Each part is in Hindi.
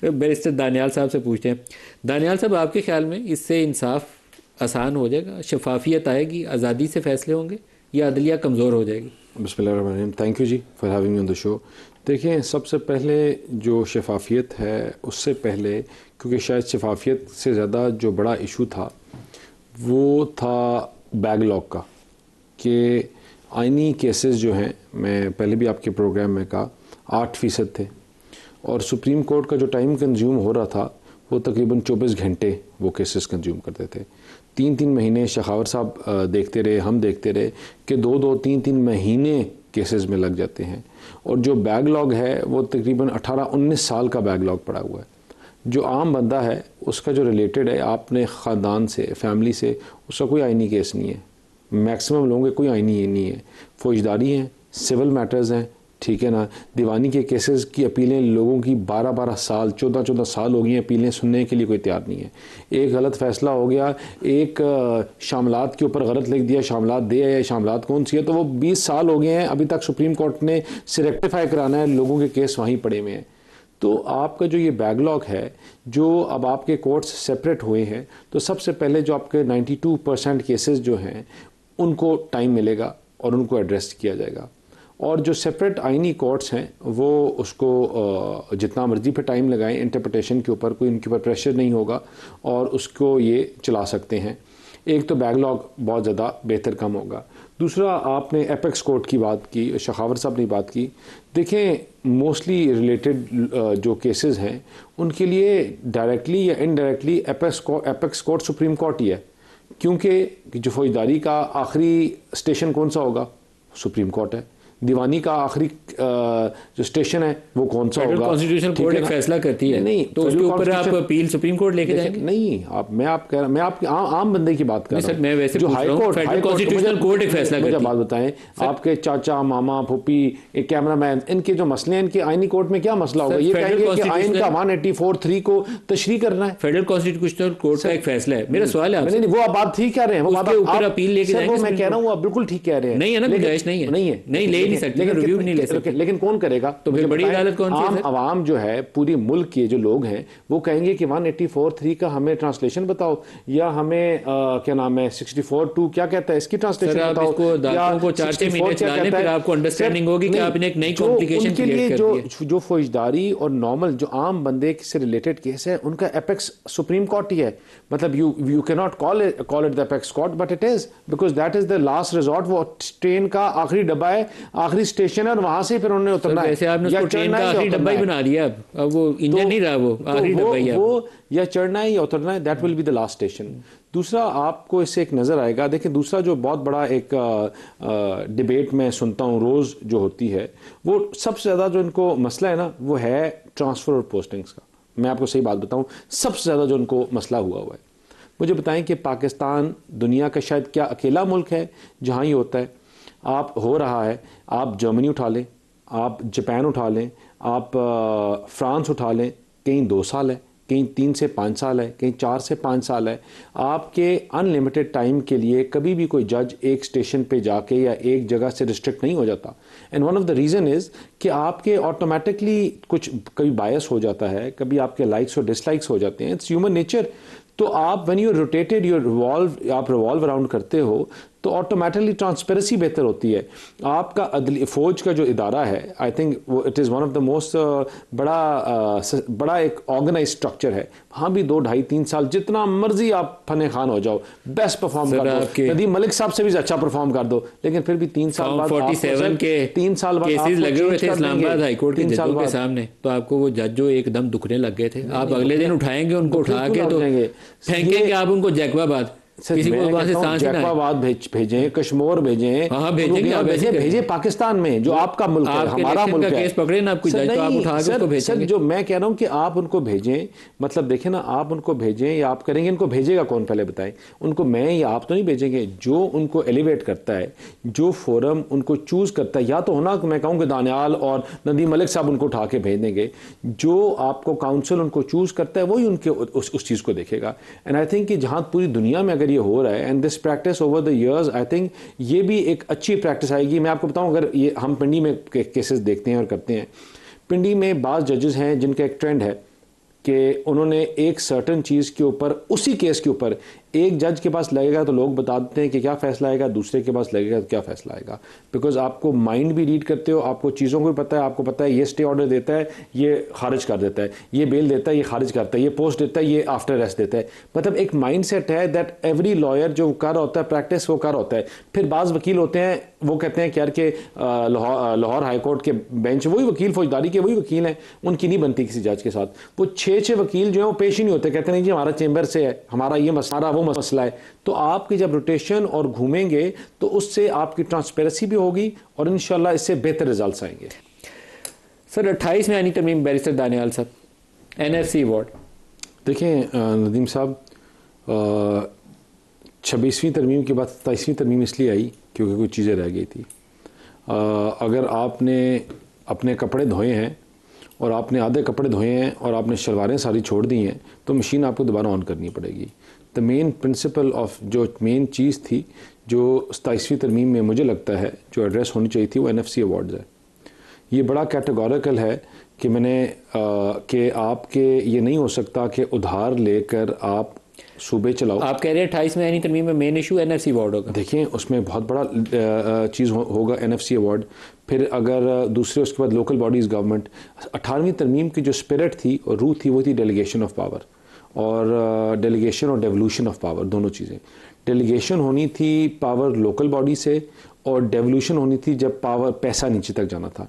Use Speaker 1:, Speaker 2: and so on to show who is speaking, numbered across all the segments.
Speaker 1: बैरिस्टर दानियाल साहब से पूछते हैं। दानियाल साहब, आपके ख्याल में इससे इंसाफ आसान हो जाएगा, शफाफियत आएगी, आज़ादी से फैसले होंगे, या अदलिया कमज़ोर हो जाएगी?
Speaker 2: बिस्मिल्लाहिर्रहमानिर्रहीम। थैंक यू जी for having me on the show. देखिए, सबसे पहले जो शफाफियत है, उससे पहले, क्योंकि शायद शफाफियत से ज़्यादा जो बड़ा इशू था वो था बैकलॉग का, कि आइनी केसेस जो हैं, मैं पहले भी आपके प्रोग्राम में कहा, 8% थे, और सुप्रीम कोर्ट का जो टाइम कंज्यूम हो रहा था वो तकरीबन 24 घंटे वो केसेस कंज्यूम करते थे। 3-3 महीने शेखावत साहब देखते रहे, हम देखते रहे कि 2-2, 3-3 महीने केसेस में लग जाते हैं। और जो बैकलॉग है वो तकरीबन 18-19 साल का बैकलॉग पड़ा हुआ है। जो आम बंदा है उसका जो रिलेटेड है आपने ख़ानदान से, फैमिली से, उसका कोई आइनी केस नहीं है। मैक्सिमम लोगों के कोई आइनी नहीं है, फौजदारी हैं, सिविल मैटर्स हैं, ठीक है ना। दीवानी के केसेस की अपीलें लोगों की 12-12 साल, 14-14 साल हो गई हैं, अपीलें सुनने के लिए कोई तैयार नहीं है। एक गलत फ़ैसला हो गया, एक शामलात के ऊपर गलत लिख दिया, शामलात दे है, शामलात कौन सी है, तो वो 20 साल हो गए हैं, अभी तक सुप्रीम कोर्ट ने से रेक्टिफाई कराना है, लोगों के केस वहीं पड़े हुए हैं। तो आपका जो ये बैकलॉग है, जो अब आपके कोर्ट्स सेपरेट हुए हैं, तो सबसे पहले जो आपके 92% केसेस जो हैं उनको टाइम मिलेगा और उनको एड्रेस किया जाएगा। और जो सेपरेट आइनी कोर्ट्स हैं वो उसको जितना मर्जी पे टाइम लगाएं, इंटरप्रिटेशन के ऊपर कोई उनके ऊपर प्रेशर नहीं होगा और उसको ये चला सकते हैं। एक तो बैकलॉग बहुत ज़्यादा बेहतर कम होगा। दूसरा, आपने एपेक्स कोर्ट की बात की, शेखावत साहब ने बात की। देखें, मोस्टली रिलेटेड जो केसेस हैं उनके लिए डायरेक्टली या indirectly apex court supreme court ही है, क्योंकि जो फौजदारी का आखिरी स्टेशन कौन सा होगा? सुप्रीम कोर्ट है। दीवानी का आखिरी जो स्टेशन है वो कौन सा होगा?
Speaker 1: कॉन्स्टिट्यूशनल कोर्ट एक फैसला करती है, नहीं तो उसके ऊपर आप अपील सुप्रीम कोर्ट लेके जाएंगे?
Speaker 2: नहीं, मैं आपके आम बंदे की बात कर रहा हूं।
Speaker 1: मैं वैसे जो हाई कोर्ट, कॉन्स्टिट्यूशनल कोर्ट एक फैसला करती है।
Speaker 2: मुझे बात बताएं, आपके चाचा, मामा, फूफी, एक कैमरामैन, इनके जो मसले हैं, इनके आईनी कोर्ट में क्या मसला होगा? ये कहेंगे कि आइन का 184(3) को तशरीह करना है।
Speaker 1: फेडरल कॉन्स्टिट्यूशनल कोर्ट का एक फैसला है। मेरा सवाल है आपसे,
Speaker 2: नहीं, वो आप बात ठीक कह रहे हैं, वो बात
Speaker 1: ऊपर अपील लेके जाएंगे?
Speaker 2: मैं कह रहा हूं आप बिल्कुल ठीक कह रहे हैं।
Speaker 1: नहीं है ना, गुंजाइश नहीं है, नहीं ले नहीं सकते, रिव्यू नहीं ले सकते।
Speaker 2: लेकिन कौन करेगा?
Speaker 1: तो फिर बड़ी अदालत कौन सी है?
Speaker 2: आवाम जो है, पूरी मुल्क के जो लोग हैं, वो कहेंगे कि 184(3) का हमें ट्रांसलेशन बताओ, या हमें क्या नाम है 64(2) क्या कहता है इसकी ट्रांसलेशन बताओ।
Speaker 1: इसको अदालतों को 4-6 महीने चलाने, फिर आपको अंडरस्टैंडिंग होगी कि आपने एक नई कॉम्प्लिकेशन
Speaker 2: के लिए जो फौजदारी और नॉर्मल जो आम बंदे से रिलेटेड केस है, उनका एपेक्स सुप्रीम कोर्ट ही है। मतलब you can not call it the apex court, but it is, because that is the last resort. वो ट्रेन का आखिरी डब्बा है, आखिरी स्टेशन है, और वहां से फिर उन्होंने उतरना है।
Speaker 1: वैसे आपने उसको ट्रेन का आखिरी डब्बा ही बना दिया, अब वो इंजन नहीं रहा, वो आखिरी डब्बा ही है।
Speaker 2: वो या चढ़ना है या उतरना है, that will be the last station. दूसरा, आपको इससे एक नज़र आएगा, देखिए दूसरा जो बहुत बड़ा एक डिबेट में सुनता हूँ रोज़ जो होती है, वो सबसे ज़्यादा जो इनको मसला है ना, वो है ट्रांसफ़र और पोस्टिंग्स का। मैं आपको सही बात बताऊँ, सबसे ज़्यादा जो इनको मसला हुआ है, मुझे बताएं कि पाकिस्तान दुनिया का शायद क्या अकेला मुल्क है जहाँ ये होता है। आप हो रहा है, आप जर्मनी उठा लें, आप जापान उठा लें, आप फ्रांस उठा लें, कहीं 2 साल है, कहीं 3 से 5 साल है, कहीं 4 से 5 साल है। आपके अनलिमिटेड टाइम के लिए कभी भी कोई जज एक स्टेशन पे जाके या एक जगह से रिस्ट्रिक्ट नहीं हो जाता। And one of the reason is कि आपके ऑटोमेटिकली कुछ कभी बायस हो जाता है, कभी आपके लाइक्स और डिसलाइक्स हो जाते हैं, इट्स ह्यूमन नेचर। तो आप व्हेन यू रोटेटेड आप रिवॉल्व अराउंड करते हो, तो ऑटोमेटिकली ट्रांसपेरेंसी बेहतर होती है। आपका फौज का जो इदारा है, आई थिंक वो it is one of the most बड़ा एक ऑर्गेनाइज स्ट्रक्चर है। वहाँ भी 2-2.5-3 साल जितना मर्जी आप फने खान हो जाओ, बेस्ट परफॉर्म कर दो, नदीम मलिक साहब से भी अच्छा परफॉर्म कर दो, लेकिन फिर भी 3 साल बाद
Speaker 1: 47 के
Speaker 2: 3 साल बाद
Speaker 1: केसेस लगे हुए थे इस्लामाबाद हाईकोर्ट के जजों के सामने, तो आपको वो जज जो एकदम दुखने लग गए थे। आप अगले दिन उठाएंगे उनको, उठा के तो फेंकेंगे आप उनको जैकबाबाद, किसी को वहां से सांस ना
Speaker 2: जैकबाबाद भेजें, कश्मीर भेजें,
Speaker 1: हाँ भेजेंगे,
Speaker 2: भेजें पाकिस्तान में जो आपका मुल्क है, हमारा मुल्क है।
Speaker 1: केस पकड़े ना आपको जज, तो आप उठा के उसको भेजेंगे।
Speaker 2: जो मैं कह रहा हूँ कि आप उनको भेजें, मतलब देखें ना, आप उनको भेजें या आप करेंगे, इनको भेजेगा कौन पहले बताएं? उनको मैं या आप तो नहीं भेजेंगे। जो उनको एलिवेट करता है, जो फोरम उनको चूज करता है, या तो होना मैं कहूँ कि दानियाल और नदीम मलिक साहब उनको उठा के भेज देंगे। जो आपको काउंसिल उनको चूज करता है वही उनके उस चीज़ को देखेगा। एंड आई थिंक कि जहाँ पूरी दुनिया में अगर ये हो रहा है, and this practice over the years, I think ये भी एक अच्छी प्रैक्टिस आएगी। मैं आपको बताऊं, अगर ये हम पिंडी में केसेस देखते हैं और करते हैं, पिंडी में बाज़ जजेस हैं जिनका एक ट्रेंड है कि उन्होंने एक सर्टन चीज़ के ऊपर, उसी केस के ऊपर, एक जज के पास लगेगा तो लोग बता देते हैं कि क्या फ़ैसला आएगा, दूसरे के पास लगेगा तो क्या फ़ैसला आएगा। बिकॉज आपको माइंड भी रीड करते हो, आपको चीज़ों को भी पता है, आपको पता है ये स्टे ऑर्डर देता है, ये खारिज कर देता है, ये बेल देता है, ये खारिज करता है, ये पोस्ट देता है, ये आफ्टर अरेस्ट देता है। मतलब एक माइंड सेट है दैट एवरी लॉयर जो कर होता है, प्रैक्टिस वो कर होता है। फिर बाज़ वकील होते हैं वो कहते हैं कि यार के लाहौर हाई कोर्ट के बेंच वही वकील, फौजदारी के वही वकील हैं, उनकी नहीं बनती किसी जज के साथ। वो छः वकील जो है वो पेश ही नहीं होते, कहते नहीं जी हमारा चेंबर से है, हमारा ये मसला वो मसला है। तो आपकी जब रोटेशन और घूमेंगे तो उससे आपकी ट्रांसपेरेंसी भी होगी और इंशाल्लाह इससे बेहतर रिजल्ट्स आएंगे।
Speaker 1: सर 28 में आनी तरमीम, बैरिस्टर दानियाल साहब, NFC अवार्ड।
Speaker 2: देखें नदीम साहब, 26वीं तरमीम के बाद 27वीं तरमीम इसलिए आई क्योंकि कुछ चीज़ें रह गई थी। अगर आपने अपने कपड़े धोए हैं और आपने आधे कपड़े धोए हैं और आपने शलवारें सारी छोड़ दी हैं तो मशीन आपको दोबारा ऑन करनी पड़ेगी। द मेन प्रिंसिपल ऑफ, जो मेन चीज़ थी जो 27वीं तरमीम में मुझे लगता है जो एड्रेस होनी चाहिए थी, वो NFC अवार्ड्स है। ये बड़ा कैटेगोरिकल है कि कि आपके ये नहीं हो सकता कि उधार लेकर आप सूबे चलाओ।
Speaker 1: आप कह रहे हैं 28 में आनी तरमीम में मेन इशू NFC अवार्ड होगा।
Speaker 2: देखिए उसमें बहुत बड़ा चीज़ होगा NFC अवार्ड। फिर अगर दूसरे उसके बाद लोकल बॉडीज़ गवर्नमेंट, 18वीं तरमीम की जो स्पिरिट थी और रूह थी वो थी डेलीगेशन ऑफ पावर, और डेलीगेशन और डेवल्यूशन ऑफ पावर, दोनों चीज़ें। डेलीगेशन होनी थी पावर लोकल बॉडी से और डेवल्यूशन होनी थी जब पावर पैसा नीचे तक जाना था।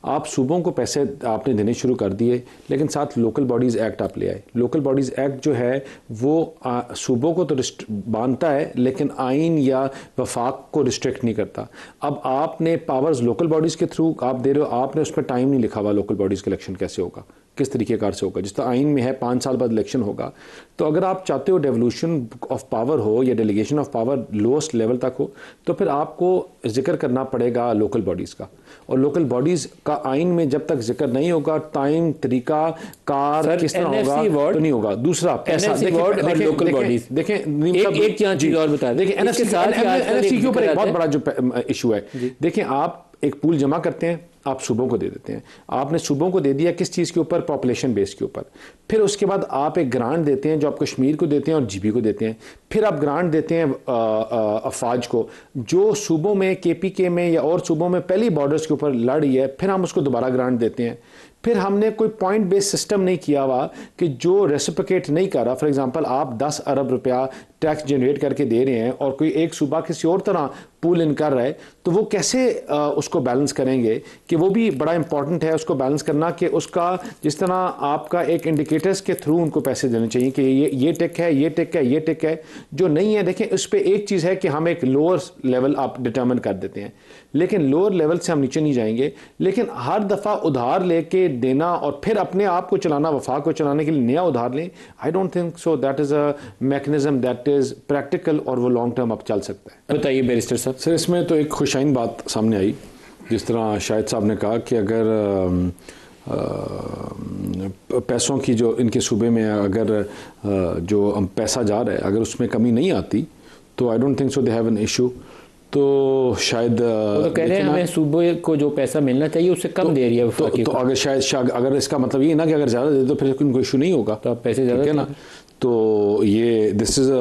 Speaker 2: आप सूबों को पैसे आपने देने शुरू कर दिए, लेकिन साथ लोकल बॉडीज़ एक्ट आप ले आए। लोकल बॉडीज़ एक्ट जो है वो सूबों को तो बांधता है लेकिन आइन या वफाक को रिस्ट्रिक्ट नहीं करता। अब आपने पावर्स लोकल बॉडीज़ के थ्रू आप दे रहे हो, आपने उस पर टाइम नहीं लिखा हुआ लोकल बॉडीज़ का इलेक्शन कैसे होगा, किस तरीक़ेकार से होगा। जिस तरह आइन में है 5 साल बाद इलेक्शन होगा। तो अगर आप चाहते हो डेवल्यूशन ऑफ पावर हो या delegation of power lowest level तक हो तो फिर आपको जिक्र करना पड़ेगा लोकल बॉडीज़ का, और लोकल बॉडीज़ का आइन में जब तक जिक्र नहीं होगा टाइम, तरीका कार किस तरह होगा तो नहीं होगा। दूसरा पैसा,
Speaker 1: लोकल बॉडीज देखें एक चीज और बता दें, देखिए
Speaker 2: NFC के ऊपर एक बहुत बड़ा जो इशू है। देखें आप एक पूल जमा करते हैं, आप सूबों को दे देते हैं, आपने सूबों को दे दिया किस चीज़ के ऊपर, पॉपुलेशन बेस के ऊपर। फिर उसके बाद आप एक ग्रांट देते हैं जो आप कश्मीर को देते हैं और GB को देते हैं। फिर आप ग्रांट देते हैं अफवाज को जो सूबों में KPK में या और सूबों में पहली बॉर्डर्स के ऊपर लड़ रही है, फिर हम उसको दोबारा ग्रांट देते हैं। फिर हमने कोई पॉइंट बेस्ड सिस्टम नहीं किया हुआ कि जो रेसिप्रोकेट नहीं कर रहा। फॉर एग्जांपल आप 10 अरब रुपया टैक्स जनरेट करके दे रहे हैं और कोई एक सूबा किसी और तरह पूल इन कर रहा है, तो वो कैसे उसको बैलेंस करेंगे, कि वो भी बड़ा इंपॉर्टेंट है उसको बैलेंस करना। कि उसका जिस तरह आपका एक इंडिकेटर्स के थ्रू उनको पैसे देने चाहिए कि ये टिक है, ये टिक है, ये टिक है, जो नहीं है। देखें उस पर एक चीज़ है कि हम एक लोअर लेवल आप डिटर्मिन कर देते हैं, लेकिन लोअर लेवल से हम नीचे नहीं जाएंगे। लेकिन हर दफ़ा उधार लेके देना और फिर अपने आप को चलाना, वफा को चलाने के लिए नया उधार लें, I don't think so that is a mechanism that is practical और वो लॉन्ग टर्म अब चल सकता है।
Speaker 1: बताइए बैरिस्टर साहब।
Speaker 2: सर इसमें तो एक खुशाइन बात सामने आई, जिस तरह शाहिद साहब ने कहा कि अगर पैसों की जो इनके सूबे में अगर जो पैसा जा रहा है अगर उसमें कमी नहीं आती तो I don't think so they have an issue. तो शायद
Speaker 1: तो कह रहे हैं हमें सूबे को जो पैसा मिलना चाहिए उससे कम दे रही है
Speaker 2: तो अगर शायद अगर इसका मतलब ये ना कि अगर ज़्यादा दे तो फिर कोई इशू नहीं होगा,
Speaker 1: तो आप पैसे ज़्यादा
Speaker 2: ना। तो ये this is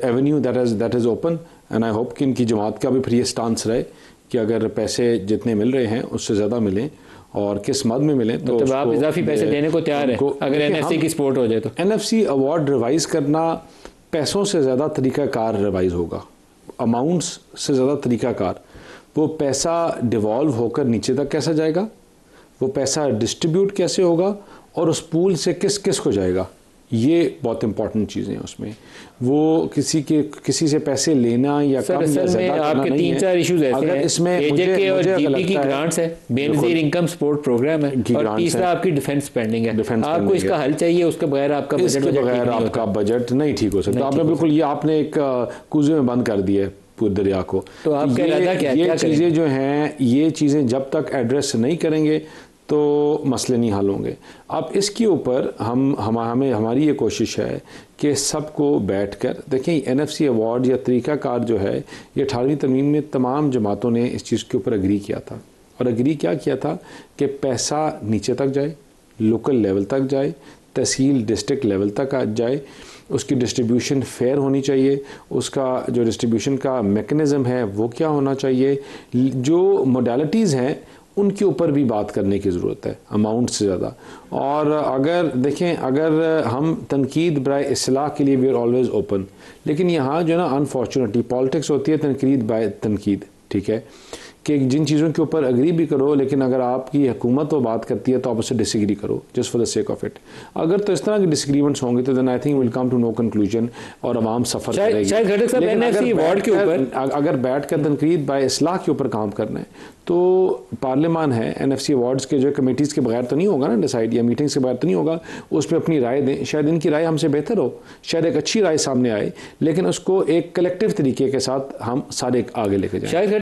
Speaker 2: Avenue that is open and I hope कि इनकी जमात का भी फिर ये स्टांस रहे कि अगर पैसे जितने मिल रहे हैं उससे ज़्यादा मिलें और किस मद में मिलें। तो
Speaker 1: आप इजाफी पैसे देने को तैयार है अगर NFC की सपोर्ट हो जाए तो।
Speaker 2: NFC अवार्ड रिवाइज़ करना पैसों से ज़्यादा तरीक़ाकार रिवाइज़ होगा, अमाउंट्स से ज़्यादा तरीक़ाकार। वो पैसा डिवॉल्व होकर नीचे तक कैसे जाएगा, वो पैसा डिस्ट्रीब्यूट कैसे होगा और उस पूल से किस को जाएगा, ये बहुत इंपॉर्टेंट चीज़ें हैं उसमें। वो किसी से पैसे लेना या कम या ज़्यादा
Speaker 1: आपके 3-4 इश्यूज ऐसे हैं। इसमें AJK और GB की ग्रांट्स है, बेनज़ीर इनकम सपोर्ट प्रोग्राम है, और तीसरा आपकी डिफेंस स्पेंडिंग है। आपको इसका हल चाहिए, उसके बगैर आपका
Speaker 2: बजट नहीं ठीक हो सकता। आपने बिल्कुल ये आपने एक कूजे में बंद कर दिया है पूरे दरिया को।
Speaker 1: तो आपका इरादा क्या है?
Speaker 2: ये चीज़ें जो हैं, ये चीज़ें जब तक एड्रेस नहीं करेंगे तो मसले नहीं हल होंगे। अब इसके ऊपर हमारी ये कोशिश है कि सबको बैठकर देखें। NFC अवार्ड या तरीक़ाकार जो है ये 18वीं तरमीम में तमाम जमातों ने इस चीज़ के ऊपर एग्री किया था, और एग्री क्या किया था कि पैसा नीचे तक जाए, लोकल लेवल तक जाए, तहसील डिस्ट्रिक्ट लेवल तक आ जाए, उसकी डिस्ट्रीब्यूशन फेयर होनी चाहिए, उसका जो डिस्ट्रीब्यूशन का मेकनिज़म है वो क्या होना चाहिए, जो मोडालिटीज़ हैं उनके ऊपर भी बात करने की ज़रूरत है अमाउंट से ज़्यादा। और अगर देखें, अगर हम तनकीद बराए इस्लाह के लिए वी आर ऑलवेज़ ओपन, लेकिन यहाँ जो है ना अनफॉर्चुनेटली पॉलिटिक्स होती है तनकीद बाय तनकीद, ठीक है, कि जिन चीज़ों के ऊपर अग्री भी करो, लेकिन अगर आपकी हुकूमत वो बात करती है तो आप उससे डिसएग्री करो just for the sake of it. अगर तो इस तरह के डिसएग्रीमेंट्स होंगे तो then I think will come to no conclusion और आवाम सफ़र करेगी। लेकिन अगर बैठ कर तनकीद बाय इस्लाह के ऊपर काम करना है तो पार्लियामान है, एनएफसी अवार्ड्स के जो कमेटीज़ के बगैर तो नहीं होगा ना डिसाइड, या मीटिंग्स के बगैर तो नहीं होगा, उसमें अपनी राय दें, शायद इनकी राय हमसे बेहतर हो, शायद एक अच्छी राय सामने आए, लेकिन उसको एक कलेक्टिव तरीके के साथ हम सारे आगे लेके जाएं।